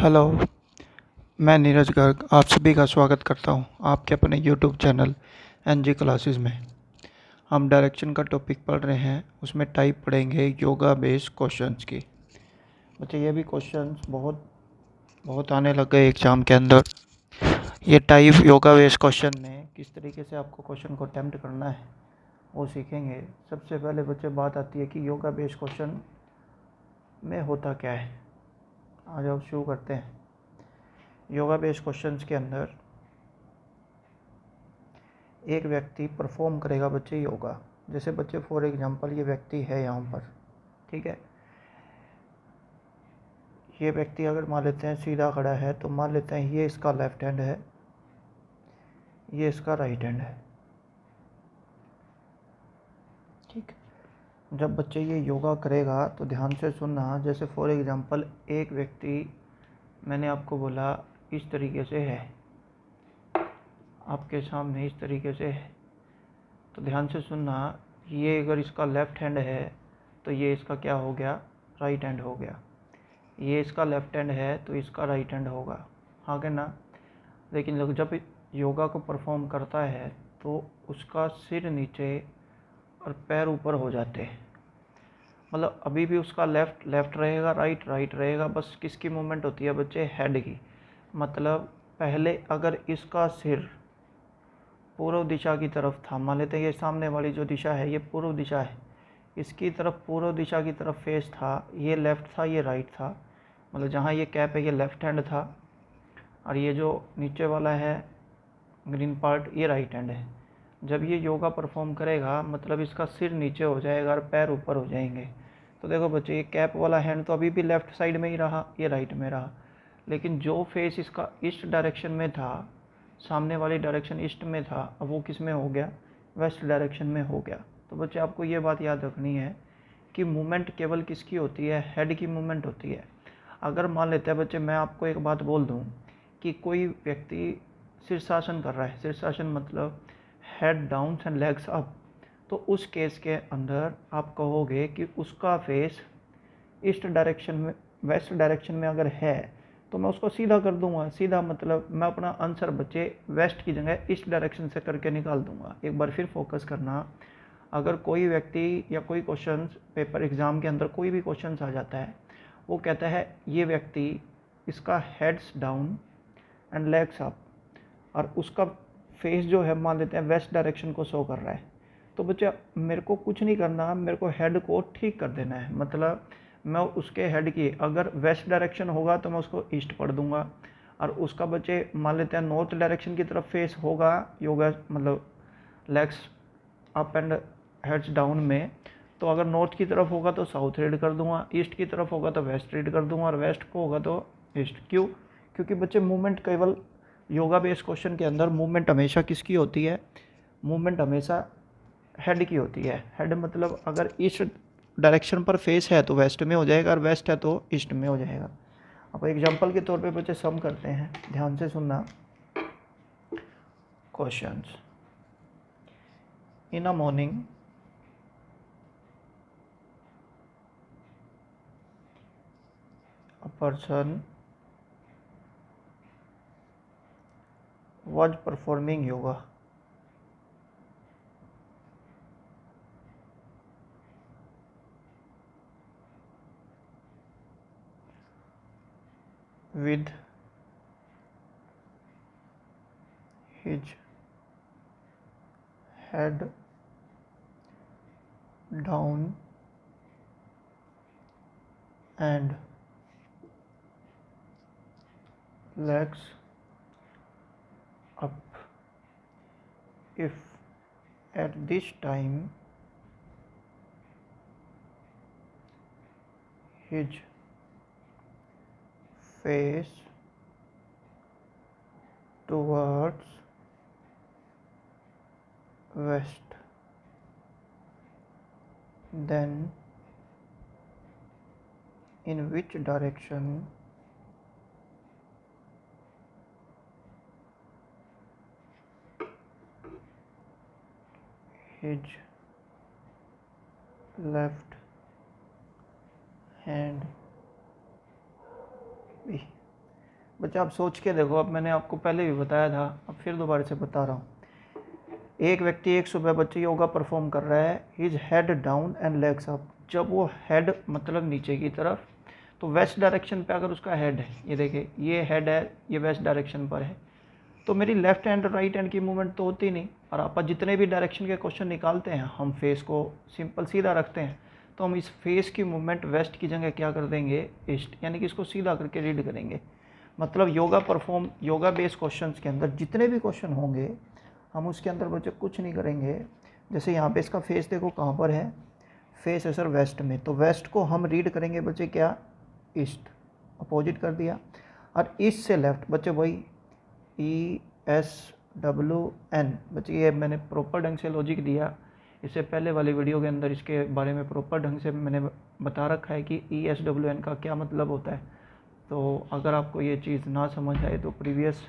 Hello, मैं नीरज गर्ग आप सभी का स्वागत करता हूं आपके अपने यूट्यूब चैनल एनजी क्लासेस में। हम डायरेक्शन का टॉपिक पढ़ रहे हैं, उसमें टाइप पढ़ेंगे योगा बेस्ड क्वेश्चंस की। बच्चे ये भी क्वेश्चंस बहुत बहुत आने लग गए एग्ज़ाम के अंदर। ये टाइप योगा बेस्ड क्वेश्चन में किस तरीके से आपको क्वेश्चन को अटेम्प्ट करना है वो सीखेंगे। सबसे पहले बच्चे बात आती है कि योगा बेस्ड क्वेश्चन में होता क्या है। आज आप शुरू करते हैं। योगा बेस्ड क्वेश्चंस के अंदर एक व्यक्ति परफॉर्म करेगा बच्चे योगा। जैसे बच्चे फॉर एग्जांपल ये व्यक्ति है यहाँ पर, ठीक है। ये व्यक्ति अगर मान लेते हैं सीधा खड़ा है तो मान लेते हैं ये इसका लेफ्ट हैंड है, ये इसका राइट हैंड है, ठीक। जब बच्चे ये योगा करेगा तो ध्यान से सुनना। जैसे फॉर एग्जांपल एक व्यक्ति मैंने आपको बोला इस तरीके से है, आपके सामने इस तरीके से है, तो ध्यान से सुनना। ये अगर इसका लेफ्ट हैंड है तो ये इसका क्या हो गया, राइट हैंड हो गया। ये इसका लेफ्ट हैंड है तो इसका राइट हैंड होगा, हाँ कि ना। लेकिन लोग जब योगा को परफॉर्म करता है तो उसका सिर नीचे और पैर ऊपर हो जाते हैं। मतलब अभी भी उसका लेफ्ट लेफ्ट रहेगा, राइट राइट रहेगा, बस किसकी मूवमेंट होती है बच्चे, हेड की। मतलब पहले अगर इसका सिर पूर्व दिशा की तरफ था, मान लेते हैं ये सामने वाली जो दिशा है ये पूर्व दिशा है, इसकी तरफ पूर्व दिशा की तरफ फेस था, ये लेफ़्ट था ये राइट था। मतलब जहाँ ये कैप है ये लेफ़्ट हैंड था और ये जो नीचे वाला है ग्रीन पार्ट ये राइट हैंड है। जब ये योगा परफॉर्म करेगा मतलब इसका सिर नीचे हो जाएगा और पैर ऊपर हो जाएंगे। तो देखो बच्चे ये कैप वाला हैंड तो अभी भी लेफ़्ट साइड में ही रहा, ये राइट में रहा, लेकिन जो फेस इसका ईस्ट डायरेक्शन में था, सामने वाली डायरेक्शन ईस्ट में था, अब वो किस में हो गया, वेस्ट डायरेक्शन में हो गया। तो बच्चे आपको ये बात याद रखनी है कि मूवमेंट केवल किसकी होती है, हेड की मूवमेंट होती है। अगर मान लेते हैं बच्चे मैं आपको एक बात बोल दूं कि कोई व्यक्ति शीर्षासन कर रहा है, शीर्षासन मतलब head down and legs up, तो उस केस के अंदर आप कहोगे कि उसका फेस ईस्ट डायरेक्शन में, वेस्ट डायरेक्शन में अगर है तो मैं उसको सीधा कर दूंगा। सीधा मतलब मैं अपना आंसर बच्चे वेस्ट की जगह ईस्ट डायरेक्शन से करके निकाल दूंगा। एक बार फिर फोकस करना। अगर कोई व्यक्ति या कोई क्वेश्चन पेपर एग्ज़ाम के अंदर कोई भी क्वेश्चन आ जाता है, वो कहता है ये व्यक्ति इसका heads down and legs up और उसका फेस जो है मान लेते हैं वेस्ट डायरेक्शन को शो कर रहा है, तो बच्चा मेरे को कुछ नहीं करना, मेरे को हेड को ठीक कर देना है। मतलब मैं उसके हेड की अगर वेस्ट डायरेक्शन होगा तो मैं उसको ईस्ट पढ़ दूंगा, और उसका बच्चे मान लेते हैं नॉर्थ डायरेक्शन की तरफ फेस होगा योगा मतलब legs up and heads down में, तो अगर नॉर्थ की तरफ होगा तो साउथ रीड कर दूंगा, ईस्ट की तरफ होगा तो वेस्ट रीड कर दूंगा, और वेस्ट को होगा तो ईस्ट। क्यों? क्योंकि बच्चे मूवमेंट केवल योगा बेस्ड क्वेश्चन के अंदर मूवमेंट हमेशा किसकी होती है, मूवमेंट हमेशा हेड की होती है। हेड मतलब अगर ईस्ट डायरेक्शन पर फेस है तो वेस्ट में हो जाएगा, और वेस्ट है तो ईस्ट में हो जाएगा। अब एग्जांपल के तौर पे बच्चे सम करते हैं, ध्यान से सुनना। Questions. In a morning a person was performing yoga. With his head down and legs up. If at this time his face towards west, then in which direction his left hand be? बच्चे आप सोच के देखो, अब मैंने आपको पहले भी बताया था, अब फिर दोबारा से बता रहा हूँ। एक व्यक्ति एक सुबह बच्चे योगा परफॉर्म कर रहा है, his head down and legs up. जब वो हेड मतलब नीचे की तरफ, तो वेस्ट डायरेक्शन पे अगर उसका हेड है, ये देखिए ये हेड है, ये वेस्ट डायरेक्शन पर है, तो मेरी लेफ्ट हैंड राइट हैंड की मूवमेंट तो होती नहीं। और आप जितने भी डायरेक्शन के क्वेश्चन निकालते हैं, हम फेस को सिंपल सीधा रखते हैं, तो हम इस फेस की मूवमेंट वेस्ट की जगह क्या कर देंगे, ईस्ट, यानी कि इसको सीधा करके रीड करेंगे। मतलब योगा बेस्ड क्वेश्चन के अंदर जितने भी क्वेश्चन होंगे, हम उसके अंदर बच्चे कुछ नहीं करेंगे। जैसे यहाँ पे इसका फेस देखो कहाँ पर है, फेस है सर वेस्ट में, तो वेस्ट को हम रीड करेंगे बच्चे क्या, ईस्ट, अपोजिट कर दिया। और ईस्ट से लेफ्ट बच्चे वही ESWN, बच्चे ये मैंने प्रॉपर ढंग से लॉजिक दिया, इससे पहले वाली वीडियो के अंदर इसके बारे में प्रॉपर ढंग से मैंने बता रखा है कि ESWN का क्या मतलब होता है। तो अगर आपको ये चीज़ ना समझ आए तो प्रीवियस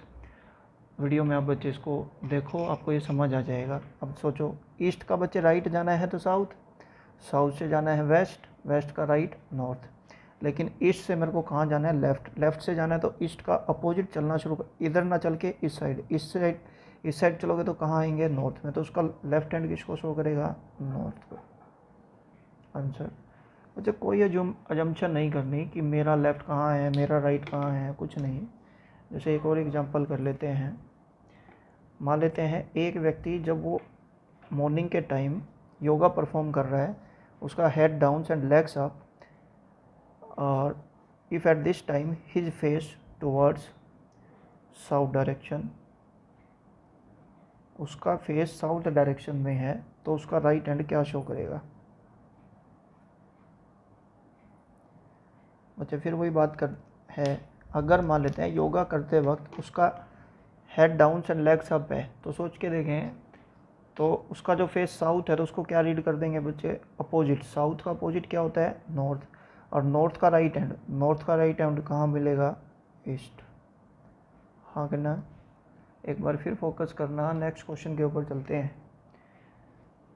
वीडियो में आप बच्चे इसको देखो, आपको ये समझ आ जाएगा। अब सोचो, ईस्ट का बच्चे राइट जाना है तो साउथ, साउथ से जाना है वेस्ट, वेस्ट का राइट नॉर्थ। लेकिन ईस्ट से मेरे को कहाँ जाना है, लेफ्ट, लेफ्ट से जाना है तो ईस्ट का अपोजिट चलना शुरू कर, इधर ना चल के इस साइड, इस साइड चलोगे तो कहाँ आएंगे, नॉर्थ में, तो उसका लेफ्ट हैंड किसको शो करेगा, नॉर्थ को। आंसर मुझे कोई अजम्पशन नहीं करनी कि मेरा लेफ्ट कहाँ है, मेरा राइट कहाँ है, कुछ नहीं। जैसे एक और एग्जांपल कर लेते हैं। मान लेते हैं एक व्यक्ति जब वो मॉर्निंग के टाइम योगा परफॉर्म कर रहा है, उसका head down and legs up, और if at this time his face towards south direction, उसका फेस साउथ डायरेक्शन में है, तो उसका राइट हैंड क्या शो करेगा। बच्चे फिर वही बात कर है, अगर मान लेते हैं योगा करते वक्त उसका head down and legs up है, तो सोच के देखें, तो उसका जो फेस साउथ है तो उसको क्या रीड कर देंगे बच्चे, अपोजिट। साउथ का अपोजिट क्या होता है, नॉर्थ, और नॉर्थ का राइट हैंड, नॉर्थ का राइट हैंड कहाँ मिलेगा, ईस्ट। हाँ करना, एक बार फिर फोकस करना, नेक्स्ट क्वेश्चन के ऊपर चलते हैं।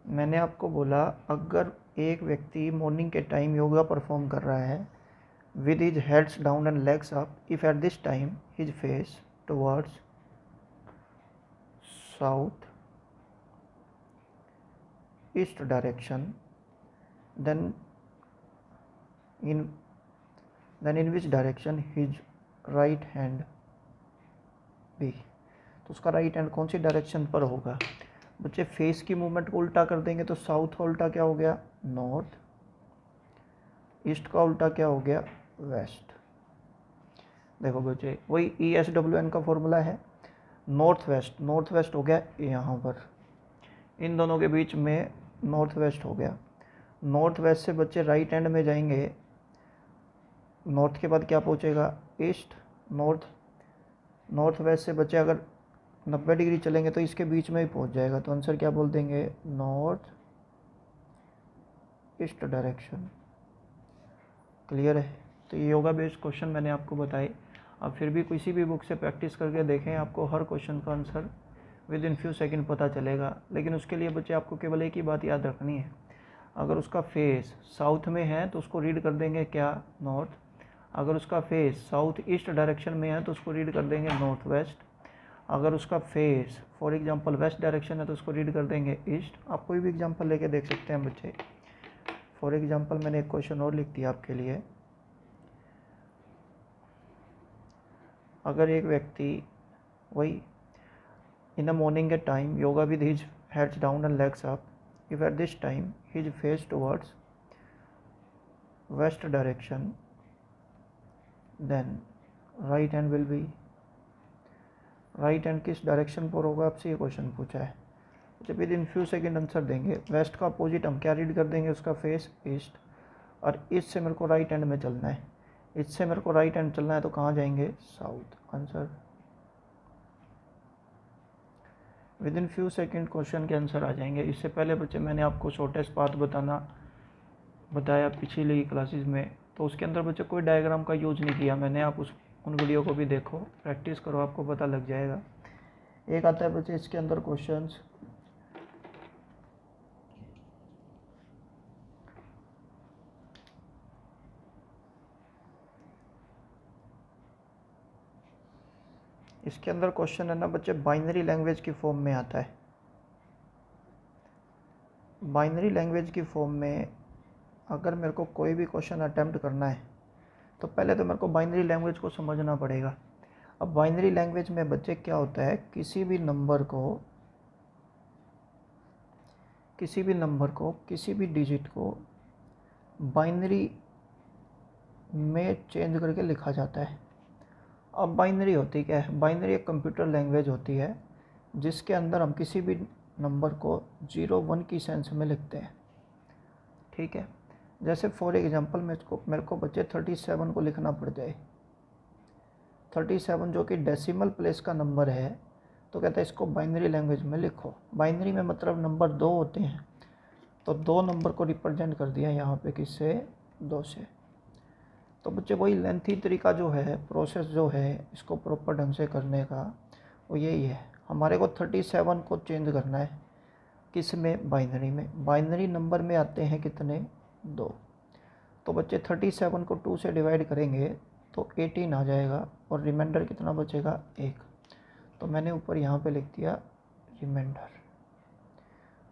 मैंने आपको बोला अगर एक व्यक्ति मॉर्निंग के टाइम योगा परफॉर्म कर रहा है with his heads down and legs up, if at this time his face towards south east direction, then in in which direction his right hand be, तो उसका राइट हैंड कौन सी direction पर होगा। बच्चे face की मूवमेंट को उल्टा कर देंगे, तो साउथ का उल्टा क्या हो गया, नॉर्थ, ईस्ट का उल्टा क्या हो गया, वेस्ट। देखो बच्चे वही ESWN का फॉर्मूला है, नॉर्थ वेस्ट हो गया यहाँ पर, इन दोनों के बीच में नॉर्थ वेस्ट हो गया। नॉर्थ वेस्ट से बच्चे राइट हैंड में जाएंगे, नॉर्थ के बाद क्या पहुँचेगा, ईस्ट, नॉर्थ वेस्ट से बच्चे अगर 90 डिग्री चलेंगे तो इसके बीच में ही पहुँच जाएगा, तो आंसर क्या बोल देंगे, नॉर्थ ईस्ट डायरेक्शन। क्लियर है। तो ये योगा बेस्ड क्वेश्चन मैंने आपको बताए। अब फिर भी किसी भी बुक से प्रैक्टिस करके देखें, आपको हर क्वेश्चन का answer with in few second पता चलेगा। लेकिन उसके लिए बच्चे आपको केवल एक ही बात याद रखनी है, अगर उसका फेस साउथ में है तो उसको रीड कर देंगे क्या, नॉर्थ। अगर उसका फेस साउथ ईस्ट डायरेक्शन में है तो उसको रीड कर देंगे नॉर्थ वेस्ट। अगर उसका face for example west direction है तो उसको रीड कर देंगे ईस्ट। आप कोई भी एग्जांपल लेके देख सकते हैं बच्चे। फॉर एग्जांपल मैंने एक क्वेश्चन और लिख दिया आपके लिए। अगर एक व्यक्ति वही in the morning at time yoga with his heads down and legs up, if at this time his face towards west direction, then right hand will be, right hand किस डायरेक्शन पर होगा, आपसे ये क्वेश्चन पूछा है। जब with in few second answer देंगे। Waste का अपोजिट हम क्या रीड कर देंगे, उसका फेस ईस्ट, और ईस्ट से मेरे को राइट हैंड में चलना है, ईस्ट से मेरे को राइट हैंड चलना है तो कहाँ जाएंगे, south. Answer with in few second question के आंसर आ जाएंगे। इससे पहले बच्चे मैंने आपको शॉर्टेस्ट पाथ बताया पिछली क्लासेस में, तो उसके अंदर बच्चे कोई डायग्राम का यूज नहीं किया मैंने। आप उन वीडियो को भी देखो, प्रैक्टिस करो, आपको पता लग जाएगा। एक आता है बच्चे इसके अंदर क्वेश्चंस, इसके अंदर क्वेश्चन है ना बच्चे, बाइनरी लैंग्वेज की फॉर्म में आता है। बाइनरी लैंग्वेज की फॉर्म में अगर मेरे को कोई भी क्वेश्चन अटेम्प्ट करना है तो पहले तो मेरे को बाइनरी लैंग्वेज को समझना पड़ेगा। अब बाइनरी लैंग्वेज में बच्चे क्या होता है, किसी भी नंबर को, किसी भी डिजिट को बाइनरी में चेंज करके लिखा जाता है। अब बाइनरी होती क्या है? बाइनरी एक कंप्यूटर लैंग्वेज होती है जिसके अंदर हम किसी भी नंबर को 0 1 की सेंस में लिखते हैं। ठीक है, जैसे फॉर एग्जांपल मेरे को बच्चे 37 को लिखना पड़ जाए, 37 जो कि डेसिमल प्लेस का नंबर है, तो कहता है इसको बाइनरी लैंग्वेज में लिखो। बाइनरी में मतलब नंबर 2 होते हैं, तो 2 नंबर को रिप्रेजेंट कर दिया यहाँ पे किससे? 2 से। तो बच्चे वही लेंथी तरीका जो है, प्रोसेस जो है इसको प्रॉपर ढंग से करने का, वो यही है। हमारे को 37 को चेंज करना है, किस में? बाइनरी में। बाइनरी नंबर में आते हैं कितने? 2। तो बच्चे 37 को 2 से डिवाइड करेंगे तो 18 आ जाएगा और रिमाइंडर कितना बचेगा? 1। तो मैंने ऊपर यहाँ पे लिख दिया रिमाइंडर।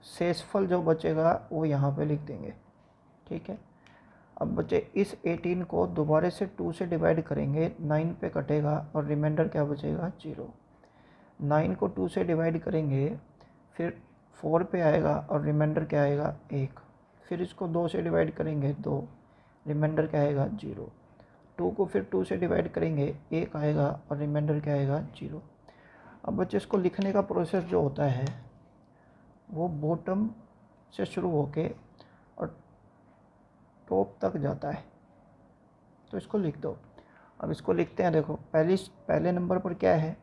शेषफल जो बचेगा वो यहाँ पे लिख देंगे। ठीक है, अब बच्चे इस 18 को दोबारा से 2 से डिवाइड करेंगे, 9 पे कटेगा और रिमाइंडर क्या बचेगा? 0। 9 को 2 से डिवाइड करेंगे, फिर 4 पे आएगा और रिमाइंडर क्या आएगा? 1। फिर इसको 2 से डिवाइड करेंगे, 2, रिमाइंडर क्या आएगा? 0। 2 को फिर 2 से डिवाइड करेंगे, 1 आएगा और रिमाइंडर क्या आएगा? 0। अब बच्चे इसको लिखने का प्रोसेस जो होता है वो बॉटम से शुरू होके और टॉप तक जाता है। तो इसको लिख दो। अब इसको लिखते हैं, देखो पहले नंबर पर क्या है?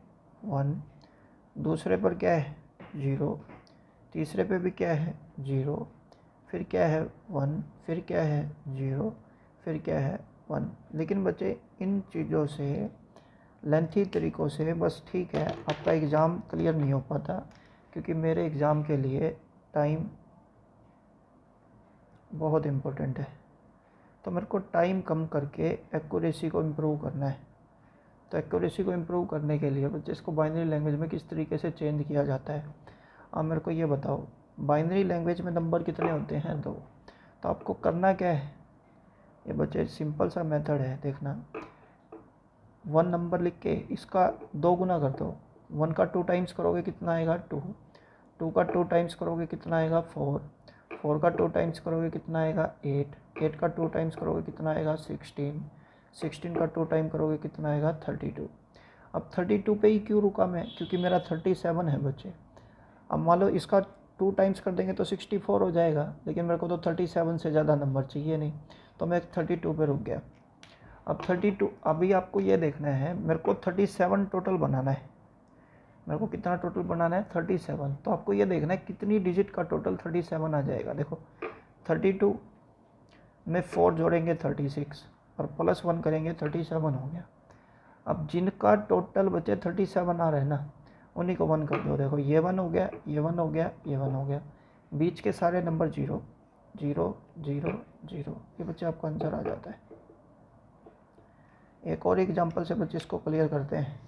1, दूसरे पर क्या है? 0, तीसरे पे भी क्या है? 0, फिर क्या है? 1, फिर क्या है? 0, फिर क्या है? 1। लेकिन बच्चे इन चीज़ों से, लेंथी तरीक़ों से बस ठीक है आपका एग्ज़ाम क्लियर नहीं हो पाता, क्योंकि मेरे एग्ज़ाम के लिए टाइम बहुत इम्पोर्टेंट है। तो मेरे को टाइम कम करके एक्यूरेसी को इम्प्रूव करना है। तो एक्यूरेसी को इम्प्रूव करने के लिए बच्चे इसको बाइनरी लैंग्वेज में किस तरीके से चेंज किया जाता है। अब मेरे को ये बताओ, बाइनरी लैंग्वेज में नंबर कितने होते हैं? 2। तो आपको करना क्या है? ये बच्चे सिंपल सा मेथड है, देखना। 1 नंबर लिख के इसका 2 गुना कर दो। 1 का 2 टाइम्स करोगे कितना आएगा? 2। 2 का 2 टाइम्स करोगे कितना आएगा? 4। 4 का 2 टाइम्स करोगे कितना आएगा? 8। 8 का 2 टाइम्स करोगे कितना आएगा? 16। 16 का 2 टाइम करोगे कितना आएगा? 32। अब 32 पे ही क्यों रुका मैं? क्योंकि मेरा 37 है बच्चे। अब मान लो इसका 2 टाइम्स कर देंगे तो 64 हो जाएगा, लेकिन मेरे को तो 37 से ज़्यादा नंबर चाहिए नहीं, तो मैं 32 पे रुक गया। अब 32, अभी आपको ये देखना है, मेरे को 37 टोटल बनाना है। मेरे को कितना टोटल बनाना है? 37। तो आपको ये देखना है कितनी डिजिट का टोटल 37 आ जाएगा। देखो 32 में 4 जोड़ेंगे 36 और प्लस 1 करेंगे 37 हो गया। अब जिनका टोटल बचे 37 आ रहे हैं ना, उन्हीं को 1 कर दो। देखो ये 1 हो गया, ये 1 हो गया, ये 1 हो गया, बीच के सारे नंबर 0 0 0 0, ये बच्चे आपका आंसर आ जाता है। एक और एग्जांपल से बच्चे इसको क्लियर करते हैं।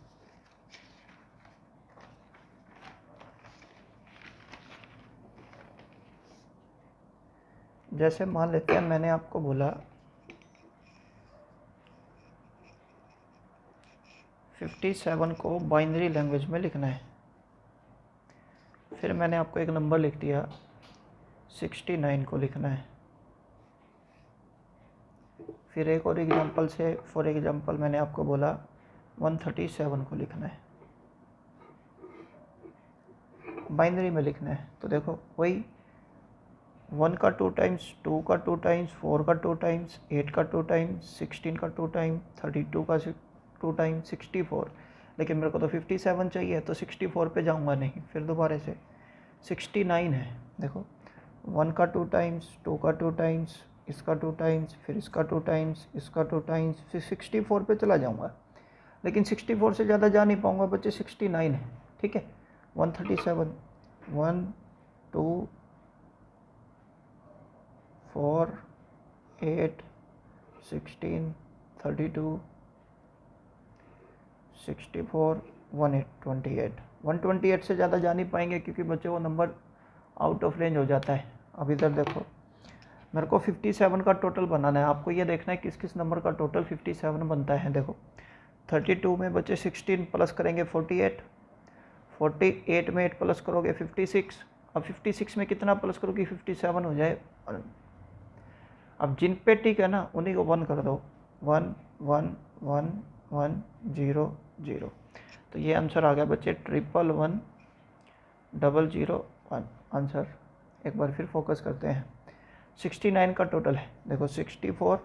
जैसे मान लेते हैं मैंने आपको बोला 57 को बाइनरी लैंग्वेज में लिखना है, फिर मैंने आपको एक नंबर लिख दिया 69 को लिखना है। फिर एक और एग्जांपल से, फॉर एग्जांपल मैंने आपको बोला 137 को लिखना है, बाइनरी में लिखना है। तो देखो वही 1 का 2 टाइम्स, 2 का 2 टाइम्स, 4 का 2 टाइम्स, 8 का 2 टाइम्स, 16 का 2 टाइम, 32 का 2 टाइम, 64। लेकिन मेरे को तो 57 चाहिए, तो 64 पे जाऊंगा नहीं, फिर दोबारा से 69 है। देखो 1 का 2 टाइम्स, 2 का 2 टाइम्स, इसका 2 टाइम्स, फिर इसका 2 टाइम्स, इसका 2 टाइम्स, फिर 64 पे चला जाऊंगा। लेकिन 64 से ज़्यादा जा नहीं पाऊंगा बच्चे, 69 है। ठीक है, 137, 1 2 4 8 16 32 64 128 128 से ज़्यादा जा नहीं पाएंगे क्योंकि बच्चे वो नंबर आउट ऑफ रेंज हो जाता है। अब इधर देखो, मेरे को 57 का टोटल बनाना है, आपको ये देखना है किस किस नंबर का टोटल 57 बनता है। देखो 32 में बच्चे 16 प्लस करेंगे 48, 48 में 8 प्लस करोगे 56, अब 56 में कितना प्लस करोगे 57 हो जाए। अब जिन पे टिक है ना उन्हीं को 1 कर दो, 1 1 1 1 0 0। तो ये आंसर आ गया बच्चे 111 001 आंसर। एक बार फिर फोकस करते हैं। 69 का टोटल है, देखो 64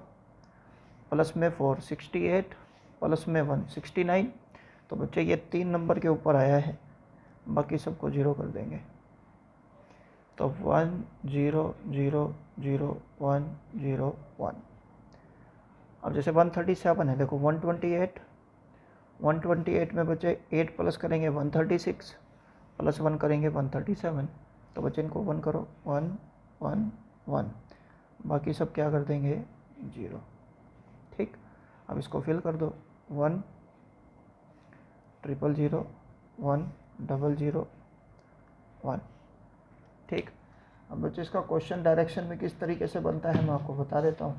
प्लस में 4 68 प्लस में 1 69। तो बच्चे ये 3 नंबर के ऊपर आया है, बाकी सबको 0 कर देंगे। तो 1 0 0 0 1 0 1। अब जैसे 137 है, देखो 128 में बच्चे 8 प्लस करेंगे 136 प्लस 1 करेंगे 137। तो बच्चे इनको 1 करो, 1 1 1, बाकी सब क्या कर देंगे 0। ठीक, अब इसको फिल कर दो, 1 0 0 1 0 0 1। ठीक, अब बच्चे इसका क्वेश्चन डायरेक्शन में किस तरीके से बनता है मैं आपको बता देता हूँ।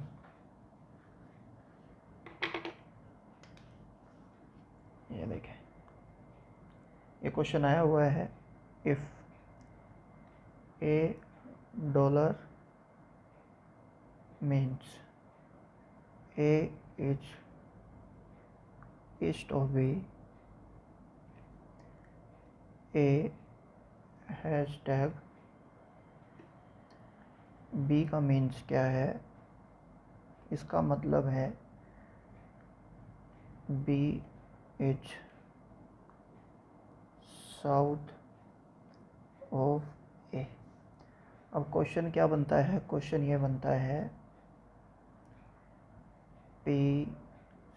ये देखें, ये क्वेश्चन आया हुआ है, if $1 means A is east of B, A hashtag B का मीन्स क्या है, इसका मतलब है B इज साउथ ऑफ ए। अब क्वेश्चन क्या बनता है, क्वेश्चन ये बनता है P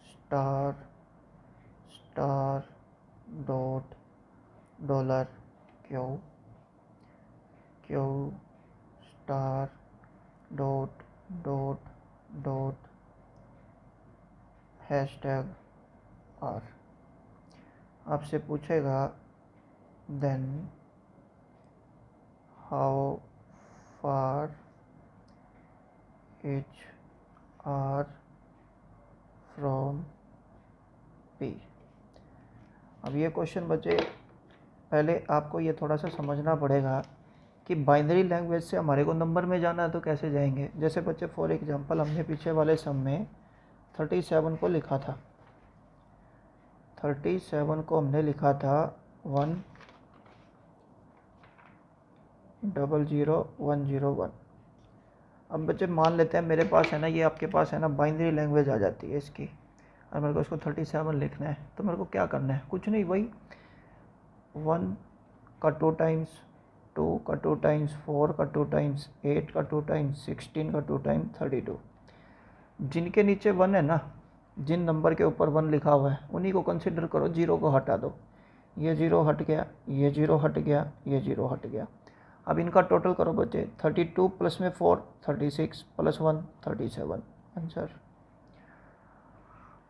star star dot dollar Q Q star dot dot dot hashtag R। आपसे पूछेगा then how far is R from P। अब ये क्वेश्चन बच्चे पहले आपको ये थोड़ा सा समझना पड़ेगा कि बाइनरी लैंग्वेज से हमारे को नंबर में जाना है तो कैसे जाएंगे। जैसे बच्चे फॉर एग्जांपल हमने पीछे वाले सम में 37 को लिखा था, 37 को हमने लिखा था 1 0 0 1 0 1। अब बच्चे मान लेते हैं मेरे पास है ना, ये आपके पास है ना बाइनरी लैंग्वेज आ जाती है इसकी, और मेरे को इसको 37 लिखना है। तो मेरे को क्या करना है, कुछ नहीं, वही 1 का 2 टाइम्स 2 का 2 टाइम्स 4 का 2 टाइम्स 8 का 2 टाइम्स 16 का 2 टाइम्स 32। जिनके नीचे 1 है ना, जिन नंबर के ऊपर 1 लिखा हुआ है उन्हीं को कंसिडर करो, 0 को हटा दो। ये 0 हट गया, ये 0 हट गया, ये 0 हट गया। अब इनका टोटल करो बच्चे, 32 प्लस में 4 36 प्लस 1 37 आंसर।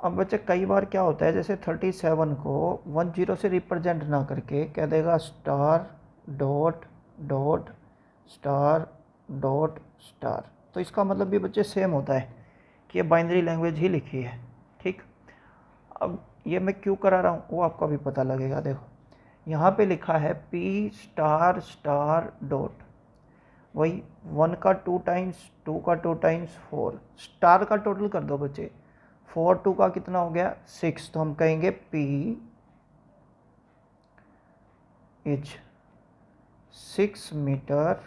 अब बच्चे कई बार क्या होता है, जैसे 37 को 10 से रिप्रेजेंट ना करके कह देगा star dot dot star dot star. तो इसका मतलब भी बच्चे सेम होता है कि ये बाइनरी लैंग्वेज ही लिखी है। ठीक, अब ये मैं क्यों करा रहा हूँ वो आपको अभी पता लगेगा। देखो यहाँ पे लिखा है P स्टार स्टार डॉट, वही 1 का 2 टाइम्स 2 का 2 टाइम्स 4, स्टार का टोटल कर दो बच्चे, 4 2 का कितना हो गया 6। तो हम कहेंगे P is 6 metre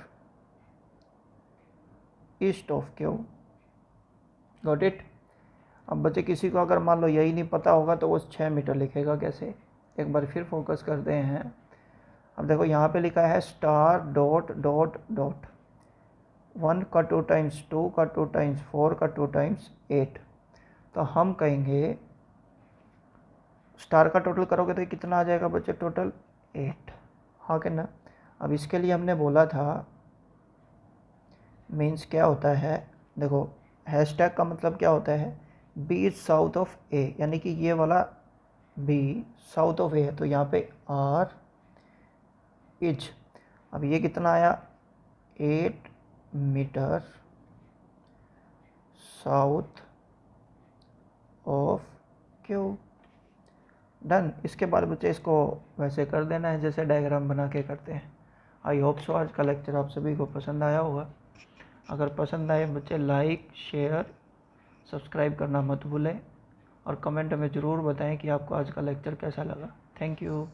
east of Q। Got it. अब बच्चे किसी को अगर मान लो यही नहीं पता होगा तो वो 6 मीटर लिखेगा कैसे। एक बार फिर फोकस करते हैं। अब देखो यहाँ पे लिखा है स्टार डॉट डॉट डॉट, 1 का 2 टाइम्स 2 का 2 टाइम्स 4 का 2 टाइम्स 8। तो हम कहेंगे स्टार का टोटल करोगे तो कितना आ जाएगा बच्चे, टोटल 8। हाँ कि ना। अब इसके लिए हमने बोला था मीन्स क्या होता है, देखो हैशटैग का मतलब क्या होता है, बी इज साउथ ऑफ ए, यानी कि ये वाला बी, साउथ ऑफ ए है तो यहाँ पे आर इज। अब ये कितना आया, 8 metre south of Q. Done. इसके बाद बच्चे इसको वैसे कर देना है जैसे डायग्राम बना के करते हैं। आई होप सो आज का लेक्चर आप सभी को पसंद आया होगा। अगर पसंद आए बच्चे लाइक शेयर सब्सक्राइब करना मत भूलें और कमेंट में ज़रूर बताएं कि आपको आज का लेक्चर कैसा लगा। Thank you.